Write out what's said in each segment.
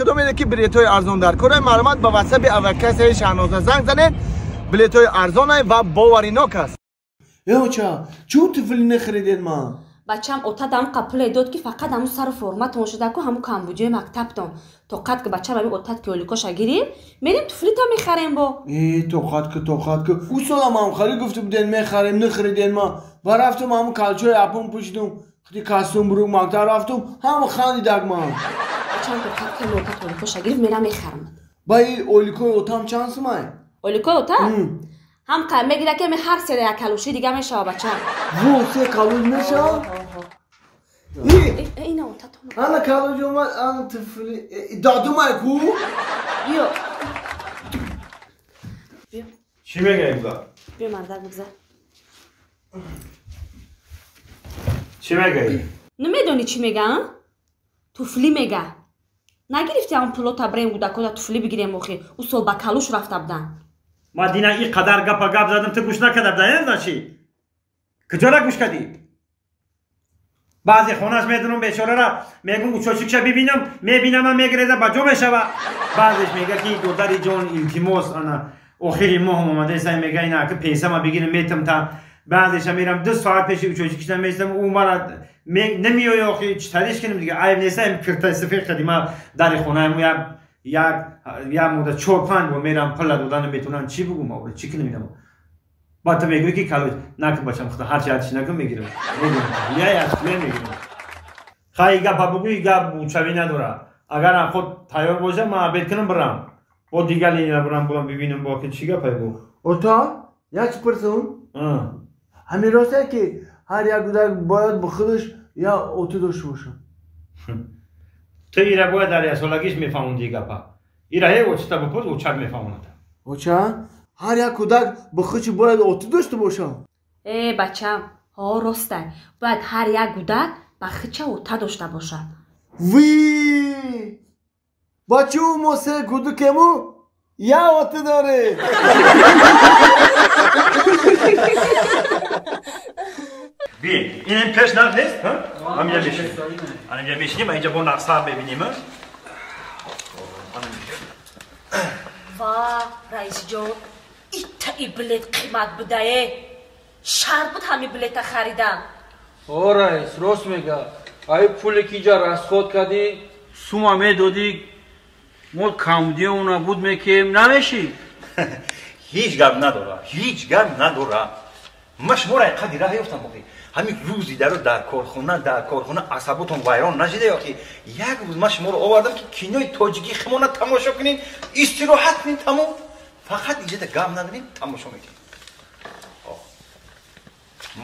کدوم میده که بلیط‌های ارزان در کره معلومات به واتساپ اوکس شهناز زنگ زنید. بلیط‌های ارزان و باوریناک است. بچه چون طفلی نخریدین ما؟ بچه‌م اوتا دام قپل داد که فقط همون سر فرمت اون شده که همون کمبودی مکتب تام تو قد که بچه‌م همین اوتا که اولیکاش گیریم میریم طفلی تا میخریم با تو قد که او سالا ما هم خرید گفته بودین میخریم نخریدین ما و رفتم همون کلچه اپون پوشیدم خیلی کاستوم برو مکتب رفتم هم خندیدک ما بچه‌م تو قد که اوتا اولیکاش گیریم میرم میخرم با این اولیکای اوتام چند سمای؟ اولیکای اوتا هم قیمه میگیره که می هر سری کلوشی دیگه میشه بچه‌م و سه کالوش میشه؟ اینا اوتا تو انا کالوش اومد انا طفلی دادو مایکو؟ بیا چی میگه اینجا؟ بیا مردک بگذار چی میگه؟ نمیدونی چی میگم؟ طفلی میگه نگرفتی همون پولو تا بریم گودکو طفلی بگیریم مخی او سال با کلوش رفته بودن ما دینا این قدر گپ زدم تو گوش نکرده بودن نه چی؟ کجا گوش کردی؟ بعضی خونه‌اش میدونم بیچاره را میگم چوچکش ببینم میبینم میگریزه با جو میشوه بعضیش میگه که دختر جان التماس انا آخری ماه اومده سعی میگه اینا که پیسه ما بگیرم میتم تا بعضیش میرم 2 ساعت پیش چوچکش میستم اون مرا نمیای آخه چطوریش کنم دیگه عیب نیست ام کرتا سفیر قدیما در خونه مو یا مدت 4-5 و میرم پل دادن میتونن چی بگم ما چی کنم میدم با تو میگوی که کالوج نک بچم خدا هر چی هرچی نگم میگیرم یا میگیرم خواهی گپ بگوی گپ بوچوی نداره اگر خود تیار باشه ما بیت کنم برم با دیگه لینا برم ببینم با که چی گپ بگو اوتا یک پرسون همین راسته که هر یک کودک باید به خودش یا اوتو داشته باشه تو ایره باید در اصلاگیش میفهمون دیگه پا ایره هی اوچتا بپرس اوچت میفهمون اوچا هر یک کودک به خودش باید اوتو داشته باشه بچه‌م ها راسته باید هر یک کودک به خودش اوتو داشته باشه وی بچه او موسه کودکمو یا اوتو داره بین این پیش نقد نیست؟ هم اینجا میشینیم اینجا میشینیم اینجا با نقصه ببینیم واه رئیس جان این بلیت قیمت بده شهر بود همین بلیت خریدم رئیس راست میگه ای پولی که اینجا رسخود کردی سوما میدادی ما کمدی اونا بود میکیم نمیشی هیچ گپ نداره مشمور قدی راه یافتم بخی همین روزی در کارخونه عصباتون ویران نشده یا که یک روز مشمور آوردم که کینوی تاجیکی خمانه تماشا کنین استراحت کنین تمام فقط اینجا گپ ندارین تماشا میکنین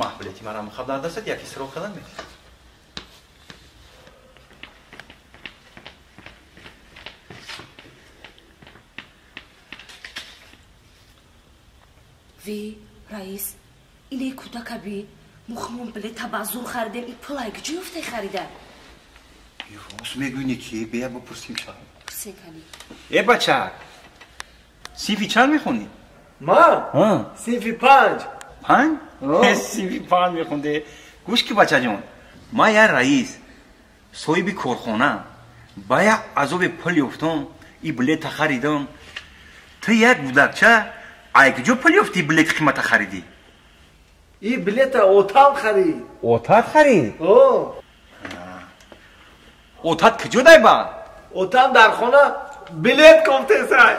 محبلیتی مرا خبر داشت یکی سراغ کردن میدید وی رئیس اینه کودک بی مخمون بلیت بازور خریدم این پولای کجا افته خریدم راست میگوینی که بیا بپرسیم چند پرسین کنی ای بچه سیفی چند میخونی؟ ما؟ سیفی 5 سیفی 5 میخونده گوش که بچه جون ما یه رئیس صاحب کارخانه باید عذاب پلی افتم این بلیت خریدم تو یک بودکچه ای کجا پلی افتی بلیت قیمت خریدی؟ این بلیت اوتام خرید اوتات خرید؟ اوتات کجا دای با؟ اوتام در خانه بلیت گفته سای